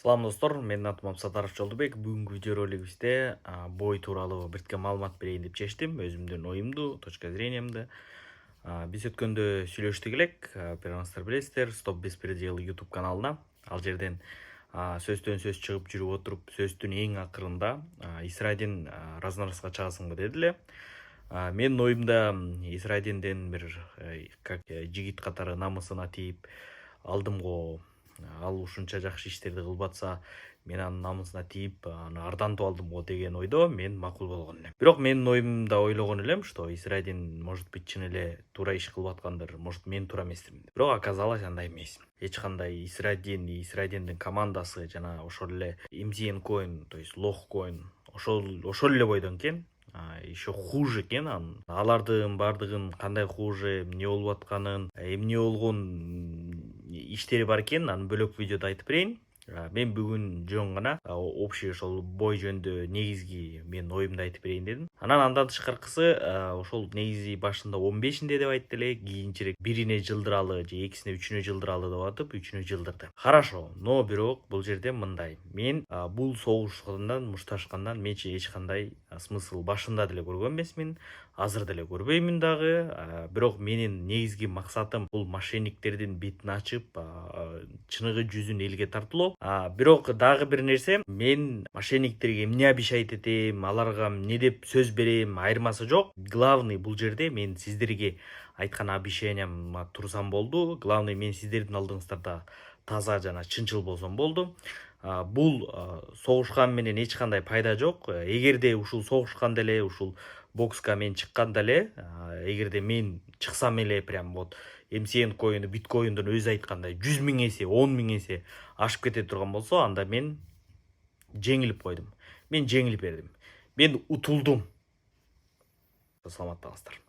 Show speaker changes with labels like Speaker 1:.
Speaker 1: Салам достор, менин атым Абсатаров Жолдубек. Бүгүнкү видео ролигибизде бой тууралуу бир маалымат берейин деп чечтим. Өзүмдүн оюмду, точка зрениямды. Биз өткөндө сүйлөштүк элек, баарыңыздар билесиздер, Стоп беспредел YouTube каналына. Ал жерден сөздөн сөз чыгып жүрүп отуруп, сөздүн эң акырында Исрайдин разноразга чыгасыңбы деди эле. Менин оюмда Исрайдинден бир как жигит катары намысына тийип алдымго, ал ушунча жакшы иштерди кылып атса, мен анын намысына тийип, аны ардантып алдымго деген ойдо мен макул болгон элем. Бирок менин оюмда ойлогон элем, что Исрайдин может быть чын эле туура иш кылып аткандыр, может мен туура эместермин деп. Бирок оказалось андай эмес. Эч кандай Исрайдиндин командасы жана ошол эле МЗН Coin, то есть Лох Coin ошол эле бойдон экен. Еще хуже экен алардын баардыгын кандай хуже, эмне болуп атканын, эмне болгон иштери бар экен, аны бөлөк видеодо айтып берейин. Мен бүгүн жөн гана общий ошол бой жөнүндө негизги менин оюмду айтып берейин дедим. Андан тышкаркысы ошол негизи башында 15-инде деп айтты эле, кийинчерээк бирине жылдыралы же экисине үчүнө жылдыралы деп атып, үчүнө жылдырды. Хорошо, но бирок бул жерде мындай. Мен бул согушкандан, мушташкандан менчи эч кандай смысл башында деле көргөн эмесмин, азыр деле көрбөймүн дагы. Бирок менин негизги максатым бул мошенниктердин бетин ачып, чыныгы жүзүн элге тартуулоо. Бирок дагы бир нерсе, мен мошенниктерге эмне обещать этем, аларга эмне деп сөз берем, айырмасы жок. Главный бул жерде мен сиздерге айткан обещанияма турсам болду. Главный мен сиздердин алдыңыздарда таза жана чынчыл болсом болду. Бул согушкан менен эч кандай пайда жок. Эгерде ушул согушканда эле, ушул бокска мен чыкканда эле, эгерде мен чыксам эле прям вот MCN коюну биткоиндон өзү айткандай 100 000 эсе, 10 000 эсе ашып кете турган болсо, анда мен жеңилип койдум. Мен жеңилип бердим. Мен утулдум. Саламаттаңыздар.